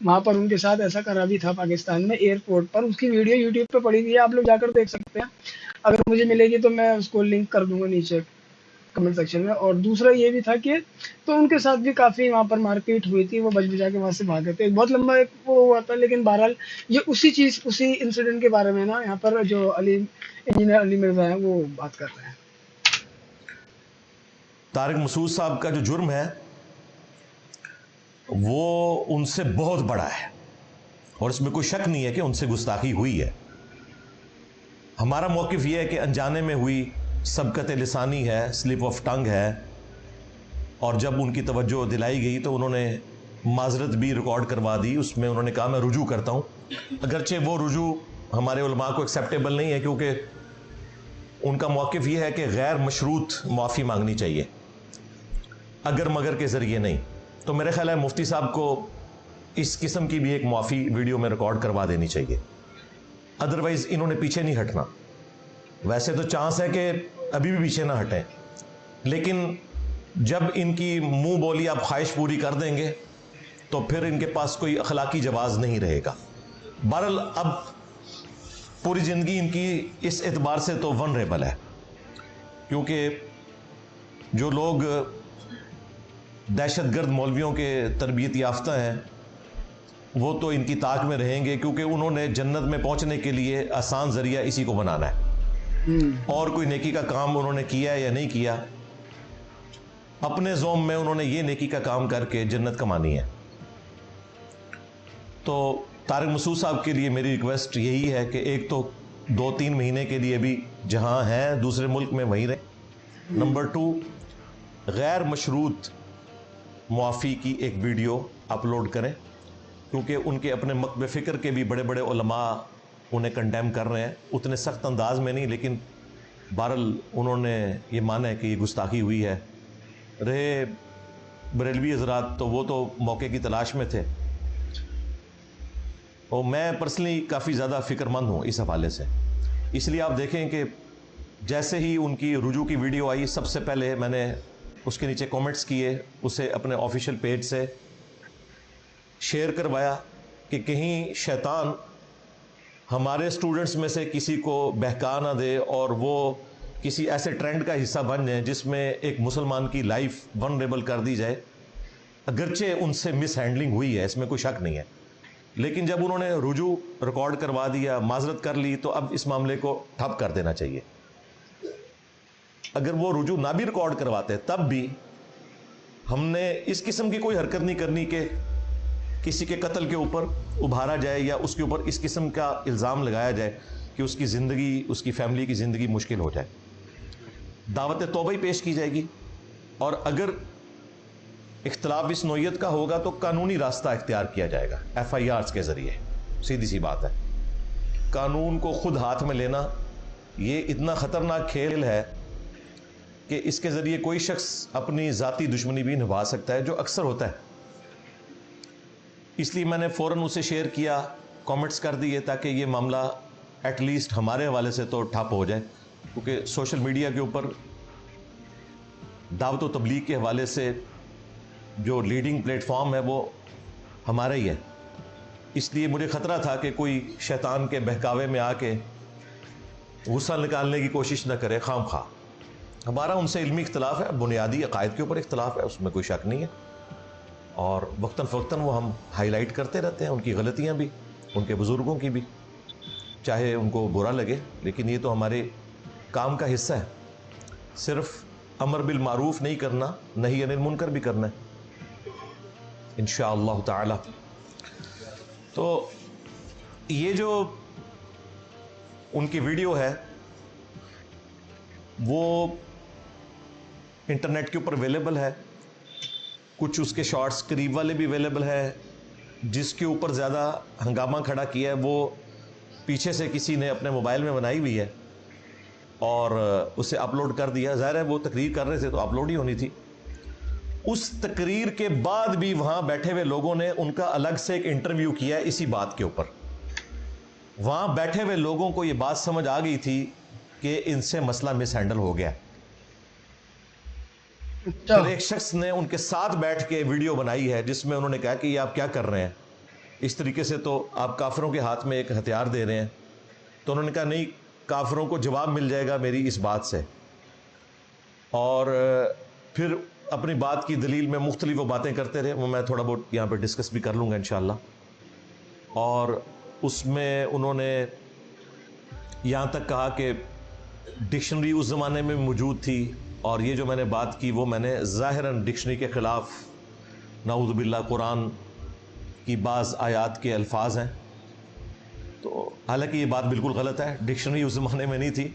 وہاں پر ان کے ساتھ ایسا کرا بھی تھا پاکستان میں ایئرپورٹ پر. اس کی ویڈیو یوٹیوب پہ پڑی ہوئی ہے, آپ لوگ جا کر دیکھ سکتے ہیں. اگر مجھے ملے گی تو میں اس کو لنک کر دوں گا نیچے کمنٹ سیکشن میں. اور دوسرا یہ بھی تھا کہ تو ان کے ساتھ بھی کافی وہاں پر مار پیٹ ہوئی تھی, وہ بچ بچا کے وہاں سے بھاگے تھے. بہت لمبا ایک وہ ہوا تھا, لیکن بہرحال یہ اسی انسیڈنٹ کے بارے میں نا یہاں پر جو انجینئر علی مرزا ہیں وہ بات کر رہے ہیں. طارق مسعود صاحب کا جو جرم ہے وہ ان سے بہت بڑا ہے, اور اس میں کوئی شک نہیں ہے کہ ان سے گستاخی ہوئی ہے. ہمارا موقف یہ ہے کہ انجانے میں ہوئی سبقت لسانی ہے, سلپ آف ٹنگ ہے, اور جب ان کی توجہ دلائی گئی تو انہوں نے معذرت بھی ریکارڈ کروا دی. اس میں انہوں نے کہا میں رجوع کرتا ہوں, اگرچہ وہ رجوع ہمارے علماء کو ایکسیپٹیبل نہیں ہے, کیونکہ ان کا موقف یہ ہے کہ غیر مشروط معافی مانگنی چاہیے, اگر مگر کے ذریعے نہیں. تو میرے خیال ہے مفتی صاحب کو اس قسم کی بھی ایک معافی ویڈیو میں ریکارڈ کروا دینی چاہیے, ادروائز انہوں نے پیچھے نہیں ہٹنا. ویسے تو چانس ہے کہ ابھی بھی پیچھے نہ ہٹیں, لیکن جب ان کی منہ بولی آپ خواہش پوری کر دیں گے تو پھر ان کے پاس کوئی اخلاقی جواز نہیں رہے گا. بہرحال اب پوری زندگی ان کی اس اعتبار سے تو ونریبل ہے, کیونکہ جو لوگ دہشت گرد مولویوں کے تربیت یافتہ ہیں وہ تو ان کی طاق میں رہیں گے, کیونکہ انہوں نے جنت میں پہنچنے کے لیے آسان ذریعہ اسی کو بنانا ہے, اور کوئی نیکی کا کام انہوں نے کیا یا نہیں کیا, اپنے زوم میں انہوں نے یہ نیکی کا کام کر کے جنت کمانی ہے. تو طارق مسعود صاحب کے لیے میری ریکویسٹ یہی ہے کہ ایک تو 2-3 مہینے کے لیے بھی جہاں ہیں دوسرے ملک میں وہیں رہیں. نمبر 2, غیر مشروط معافی کی ایک ویڈیو اپلوڈ کریں, کیونکہ ان کے اپنے مکتب فکر کے بھی بڑے بڑے علماء انہیں کنڈیم کر رہے ہیں, اتنے سخت انداز میں نہیں, لیکن بہرحال انہوں نے یہ مانا ہے کہ یہ گستاخی ہوئی ہے. رہے بریلوی حضرات تو وہ تو موقع کی تلاش میں تھے, اور میں پرسنلی کافی زیادہ فکر مند ہوں اس حوالے سے. اس لیے آپ دیکھیں کہ جیسے ہی ان کی رجوع کی ویڈیو آئی, سب سے پہلے میں نے اس کے نیچے کومنٹس کیے, اسے اپنے آفیشیل پیج سے شیئر کروایا کہ کہیں شیطان ہمارے اسٹوڈنٹس میں سے کسی کو بہکا نہ دے اور وہ کسی ایسے ٹرینڈ کا حصہ بن جائیں جس میں ایک مسلمان کی لائف ونریبل کر دی جائے. اگرچہ ان سے مس ہینڈلنگ ہوئی ہے, اس میں کوئی شک نہیں ہے, لیکن جب انہوں نے رجوع ریکارڈ کروا دیا, معذرت کر لی, تو اب اس معاملے کو ٹھپ کر دینا چاہیے. اگر وہ رجوع نہ بھی ریکارڈ کرواتے تب بھی ہم نے اس قسم کی کوئی حرکت نہیں کرنی کہ کسی کے قتل کے اوپر ابھارا جائے یا اس کے اوپر اس قسم کا الزام لگایا جائے کہ اس کی زندگی, اس کی فیملی کی زندگی مشکل ہو جائے. دعوت توبہ ہی پیش کی جائے گی, اور اگر اختلاف اس نوعیت کا ہوگا تو قانونی راستہ اختیار کیا جائے گا FIRs کے ذریعے. سیدھی سی بات ہے, قانون کو خود ہاتھ میں لینا یہ اتنا خطرناک کھیل ہے کہ اس کے ذریعے کوئی شخص اپنی ذاتی دشمنی بھی نبھا سکتا ہے, جو اکثر ہوتا ہے. اس لیے میں نے فوراً اسے شیئر کیا, کامنٹس کر دیے, تاکہ یہ معاملہ ایٹ لیسٹ ہمارے حوالے سے تو ٹھپ ہو جائے, کیونکہ سوشل میڈیا کے اوپر دعوت و تبلیغ کے حوالے سے جو لیڈنگ پلیٹ فارم ہے وہ ہمارا ہی ہے. اس لیے مجھے خطرہ تھا کہ کوئی شیطان کے بہکاوے میں آ کے غصہ نکالنے کی کوشش نہ کرے خام خواہ. ہمارا ان سے علمی اختلاف ہے, بنیادی عقائد کے اوپر اختلاف ہے, اس میں کوئی شک نہیں ہے, اور وقتاً فوقتاً وہ ہم ہائی لائٹ کرتے رہتے ہیں, ان کی غلطیاں بھی, ان کے بزرگوں کی بھی, چاہے ان کو برا لگے, لیکن یہ تو ہمارے کام کا حصہ ہے. صرف امر بالمعروف نہیں کرنا, نہی عن المنکر بھی کرنا ہے انشاءاللہ تعالی. تو یہ جو ان کی ویڈیو ہے وہ انٹرنیٹ کے اوپر اویلیبل ہے, کچھ اس کے شارٹس قریب والے بھی اویلیبل ہے. جس کے اوپر زیادہ ہنگامہ کھڑا کیا ہے وہ پیچھے سے کسی نے اپنے موبائل میں بنائی ہوئی ہے اور اسے اپلوڈ کر دیا. ظاہر ہے وہ تقریر کر رہے تھے تو اپلوڈ ہی ہونی تھی. اس تقریر کے بعد بھی وہاں بیٹھے ہوئے لوگوں نے ان کا الگ سے ایک انٹرویو کیا ہے اسی بات کے اوپر. وہاں بیٹھے ہوئے لوگوں کو یہ بات سمجھ آ گئی تھی کہ ان سے مسئلہ مس ہینڈل ہو گیا. پھر ایک شخص نے ان کے ساتھ بیٹھ کے ویڈیو بنائی ہے جس میں انہوں نے کہا کہ یہ آپ کیا کر رہے ہیں, اس طریقے سے تو آپ کافروں کے ہاتھ میں ایک ہتھیار دے رہے ہیں. تو انہوں نے کہا نہیں, کافروں کو جواب مل جائے گا میری اس بات سے. اور پھر اپنی بات کی دلیل میں مختلف وہ باتیں کرتے رہے, وہ میں تھوڑا بہت یہاں پہ ڈسکس بھی کر لوں گا انشاءاللہ. اور اس میں انہوں نے یہاں تک کہا کہ ڈکشنری اس زمانے میں موجود تھی, اور یہ جو میں نے بات کی وہ میں نے ظاہراً ڈکشنری کے خلاف, نعوذ باللہ, قرآن کی بعض آیات کے الفاظ ہیں. تو حالانکہ یہ بات بالکل غلط ہے, ڈکشنری اس زمانے میں نہیں تھی.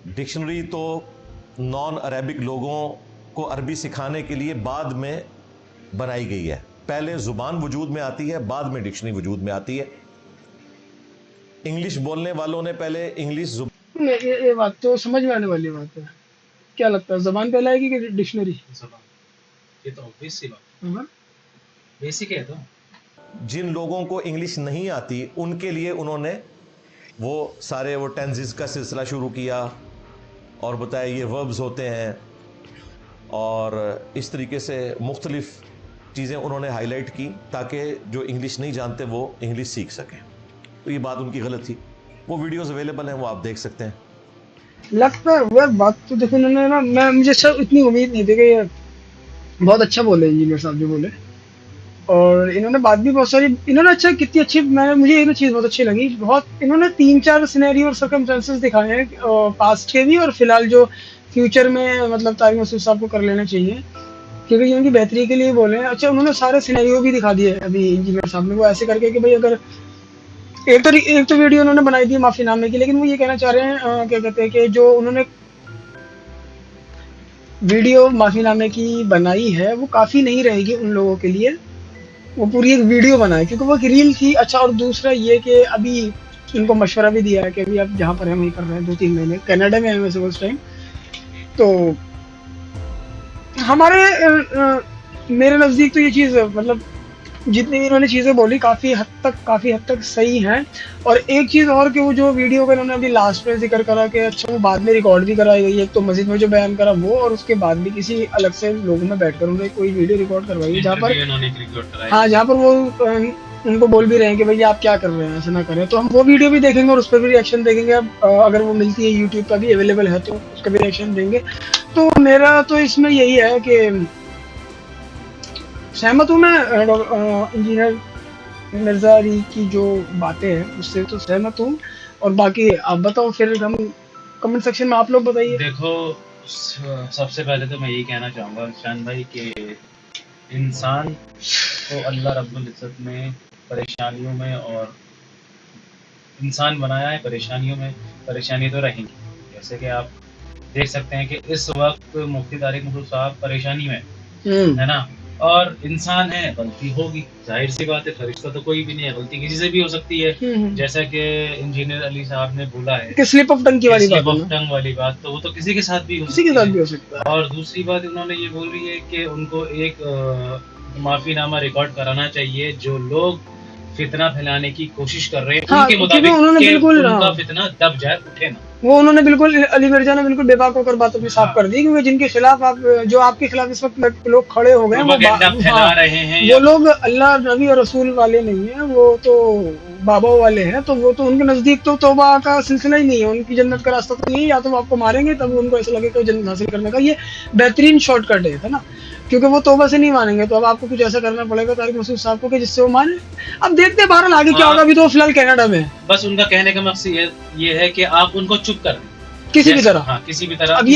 ڈکشنری تو نان عربک لوگوں کو عربی سکھانے کے لیے بعد میں بنائی گئی ہے. پہلے زبان وجود میں آتی ہے, بعد میں ڈکشنری وجود میں آتی ہے. انگلش بولنے والوں نے پہلے انگلش زبان, یہ بات تو سمجھ میں آنے والی بات ہے. کیا لگتا ہے زبان پہلے آئے گی کہ ڈکشنری؟ زبان, یہ تو obvious سی بات ہے, بیسک ہے. تو جن لوگوں کو انگلش نہیں آتی ان کے لیے انہوں نے وہ سارے وہ ٹینزز کا سلسلہ شروع کیا اور بتایا یہ وربز ہوتے ہیں, اور اس طریقے سے مختلف چیزیں انہوں نے ہائی لائٹ کی تاکہ جو انگلش نہیں جانتے وہ انگلش سیکھ سکیں. تو یہ بات ان کی غلط تھی. وہ ویڈیوز اویلیبل ہیں, وہ آپ دیکھ سکتے ہیں. لگتا ہے وہ بات تو دیکھو, انہوں نے نا, مجھے اتنی امید نہیں تھی کہ یہ بہت اچھا بولے انجینئر صاحب جو بولے, اور انہوں نے بات بھی بہت ساری, انہوں نے اچھا کتنی اچھی, مجھے یہ چیز بہت اچھی لگی. بہت انہوں نے 3-4 سینیریو اور سرکمسٹانسز دکھائے ہیں, پاسٹ کے بھی اور فی الحال جو فیوچر میں مطلب طارق مسعود صاحب کو کر لینا چاہیے, کیونکہ یہ ان کی بہتری کے لیے بولے ہیں. اچھا انہوں نے سارے سینیریو بھی دکھا دیے ابھی انجینئر صاحب نے, وہ ایسے کر کے کہ بھائی اگر ایک تو ویڈیو انہوں نے بنائی دی معافی نامے کی, لیکن وہ یہ کہنا چاہ رہے ہیں کیا کہتے ہیں کہ جو انہوں نے ویڈیو معافی نامے کی بنائی ہے وہ کافی نہیں رہے گی ان لوگوں کے لیے, وہ پوری ایک ویڈیو بنائے کیونکہ وہ ایک ریل تھی. اچھا, اور دوسرا یہ کہ ابھی ان کو مشورہ بھی دیا ہے کہ ابھی آپ جہاں پر ہیں وہیں کر رہے ہیں, 2-3 مہینے کینیڈا میں ہیں ویسے اس ٹائم. تو ہمارے میرے نزدیک تو یہ چیز مطلب جتنی بھی انہوں نے چیزیں بولی کافی حد تک صحیح ہیں. اور ایک چیز اور کہ وہ جو ویڈیو کا انہوں نے ابھی لاسٹ میں ذکر کرا کہ اچھا وہ بعد میں ریکارڈ بھی کرائی گئی ہے, ایک تو مسجد میں جو بیان کرا وہ, اور اس کے بعد بھی کسی الگ سے لوگوں میں بیٹھ کر انہوں نے کوئی ویڈیو ریکارڈ کروائی جہاں پر وہ ان کو بول بھی رہے ہیں کہ بھائی آپ کیا کر رہے ہیں, ایسا نہ کریں. تو ہم وہ ویڈیو بھی دیکھیں گے اور اس پہ بھی ریئیکشن دیکھیں گے. اب اگر وہ ملتی ہے یوٹیوب کا بھی اویلیبل ہے تو اس کا بھی ریئیکشن دیں گے. تو میرا تو اس میں یہی ہے کہ سہمت ہوں میں انجینئر مرزا علی کی جو باتیں ہیں اس سے تو سہمت ہوں, اور باقی آپ بتاؤ پھر ہم کمنٹ سیکشن میں آپ لوگ بتائیے. دیکھو, سب سے پہلے تو میں یہی کہنا چاہوں گا شان بھائی کہ انسان کو اللہ رب العزت نے پریشانیوں میں, اور انسان بنایا ہے پریشانی تو رہیں گی. جیسے کہ آپ دیکھ سکتے ہیں کہ اس وقت مفتی طارق مسعود صاحب پریشانی میں ہے نا, اور انسان ہے, غلطی ہوگی, ظاہر سی بات ہے, فرشتہ تو کوئی بھی نہیں ہے, غلطی کسی سے بھی ہو سکتی ہے. جیسا کہ انجینئر علی صاحب نے بولا ہے کہ سلپ آف ٹنگ والی بات, تو وہ تو کسی کے ساتھ بھی ہو سکتا ہے. اور دوسری بات انہوں نے یہ بول رہی ہے کہ ان کو ایک معافی نامہ ریکارڈ کرانا چاہیے جو لوگ فتنہ پھیلانے کی کوشش کر رہے ہیں ان کے مطابق ان کا فتنہ دب جائے, اٹھے نا. وہ انہوں نے بالکل, علی مرزا نے بالکل بے باک ہو کر بات اپنی صاف کر دی, کیونکہ جن کے خلاف آپ کے خلاف اس وقت لوگ کھڑے ہو گئے ہیں وہ لوگ اللہ نبی اور رسول والے نہیں ہیں, وہ تو بابا والے ہیں. تو وہ تو ان کے نزدیک تو توبہ کا سلسلہ ہی نہیں ہے, ان کی جنت کا راستہ تو نہیں ہے. یا تو وہ آپ کو ماریں گے تب ان کو ایسا لگے کہ جنت حاصل کرنے کا یہ بہترین شارٹ کٹ ہے نا, کیونکہ وہ توبہ سے نہیں مانیں گے. تو اب آپ کو کچھ ایسا کرنا پڑے گا طارق مسعود صاحب کو کہ جس سے وہ مانے. اب دیکھتے بہرحال آگے کیا ہوگا, ابھی تو فی الحال کینیڈا میں. بس ان کا کہنے کا مقصد یہ ہے کہ آپ ان کو چپ کر دیں کسی بھی طرح. کسی بھی طرح. اب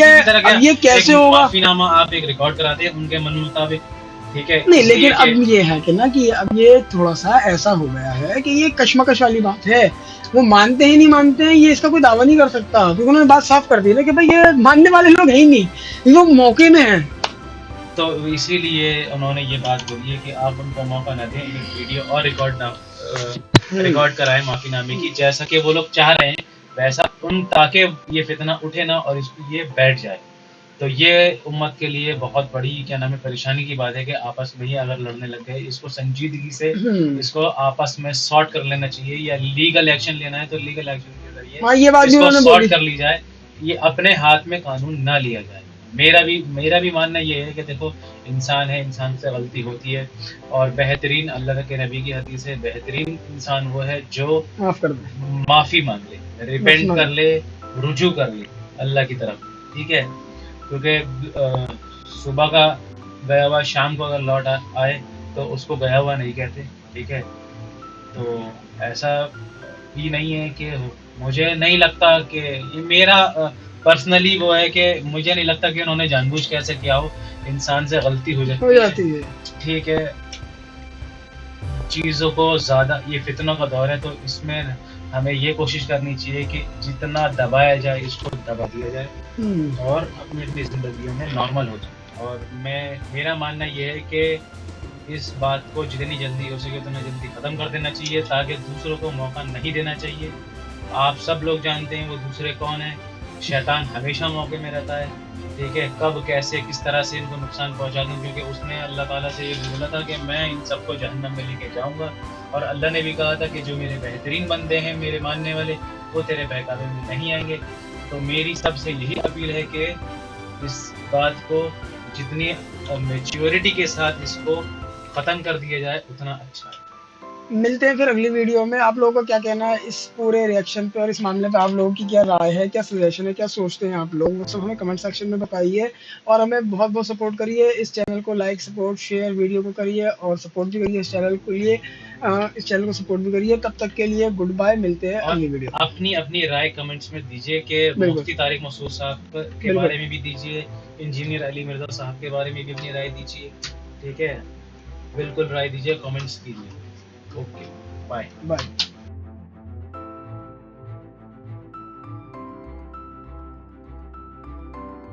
یہ کیسے ہوگا, معافی نامہ آپ ایک ریکارڈ کراتے ہیں ان کے من مطابق, ٹھیک ہے نہیں, لیکن اب یہ ہے کہ نا کہ اب یہ تھوڑا سا ایسا ہو گیا ہے کہ یہ کشمکش والی بات ہے. وہ مانتے ہی نہیں مانتے ہیں, یہ اس کا کوئی دعویٰ نہیں کر سکتا, کیونکہ انہوں نے بات صاف کر دی نا کہ بھائی یہ ماننے والے لوگ ہیں ہی نہیں, یہ لوگ موقع میں ہیں. تو اسی لیے انہوں نے یہ بات بولی ہے کہ آپ ان کو موقع نہ دیں, ایک ویڈیو اور ریکارڈ کرائیں معافی نامے کی, جیسا کہ وہ لوگ چاہ رہے ہیں ویسا, تاکہ یہ فتنہ اٹھے نا اور اس یہ بیٹھ جائے. تو یہ امت کے لیے بہت بڑی کیا نام ہے پریشانی کی بات ہے کہ آپس میں ہی اگر لڑنے لگ گئے, اس کو سنجیدگی سے اس کو آپس میں سارٹ کر لینا چاہیے, یا لیگل ایکشن لینا ہے تو لیگل ایکشن کے ذریعے اس کو سارٹ کر لی جائے. یہ اپنے ہاتھ میں قانون نہ لیا جائے. میرا بھی ماننا یہ ہے کہ دیکھو انسان ہے, انسان سے غلطی ہوتی ہے, اور بہترین اللہ کے نبی کی حدیث ہے بہترین انسان وہ ہے جو معاف کر دیں. معافی مانگ لے, ریپینٹ کر لے, رجوع کر لے اللہ کی طرف, ٹھیک ہے. کیونکہ صبح کا گیا ہوا شام کو اگر لوٹ آئے تو اس کو گیا ہوا نہیں کہتے, ٹھیک ہے. تو ایسا بھی نہیں ہے کہ مجھے نہیں لگتا کہ میرا پرسنلی وہ ہے کہ مجھے نہیں لگتا کہ انہوں نے جان بوجھ کے ایسے کیا ہو, انسان سے غلطی ہو جاتی ہے. ٹھیک ہے. چیزوں کو زیادہ, یہ فتنوں کا دور ہے تو اس میں ہمیں یہ کوشش کرنی چاہیے کہ جتنا دبایا جائے اس کو دبا دیا جائے اور اپنی اپنی زندگیوں میں نارمل ہو جائے. اور میرا ماننا یہ ہے کہ اس بات کو جتنی جلدی ہو سکے اتنا جلدی ختم کر دینا چاہیے تاکہ دوسروں کو موقع نہیں دینا چاہیے. آپ سب لوگ جانتے ہیں وہ دوسرے کون ہیں. شیطان ہمیشہ موقع میں رہتا ہے, ٹھیک ہے. کب کیسے کس طرح سے ان کو نقصان پہنچا دوں, کیونکہ اس نے اللہ تعالیٰ سے یہ بولا تھا کہ میں ان سب کو جہنم میں لے کے جاؤں گا, اور اللہ نے بھی کہا تھا کہ جو میرے بہترین بندے ہیں میرے ماننے والے وہ تیرے بہکاوے میں نہیں آئیں گے. تو میری سب سے یہی اپیل ہے کہ اس بات کو جتنی میچیورٹی کے ساتھ اس کو ختم کر دیا جائے اتنا اچھا ہے. ملتے ہیں پھر اگلی ویڈیو میں. آپ لوگوں کا کیا کہنا ہے اس پورے ریئیکشن پہ اور اس معاملے پہ؟ آپ لوگوں کی کیا رائے ہے, کیا سجیشن ہے, کیا سوچتے ہیں آپ لوگ, وہ سب ہمیں کمنٹ سیکشن میں بتائیے. اور ہمیں بہت بہت سپورٹ کریے, اس چینل کو لائک, سپورٹ, شیئر ویڈیو کو کریے اور سپورٹ بھی کریے اس چینل کے لیے. اس چینل کو سپورٹ بھی کریے. تب تک کے لیے گڈ بائے, ملتے ہیں اگلی ویڈیو. اپنی رائے کمنٹس میں دیجیے کہ مفتی طارق مسعود صاحب کے بارے میں بھی دیجیے, انجینئر علی مرزا صاحب کے بارے میں بھی اپنی رائے دیجیے, ٹھیک ہے. بالکل رائے دیجیے, کمنٹس کیجیے. Okay, bye.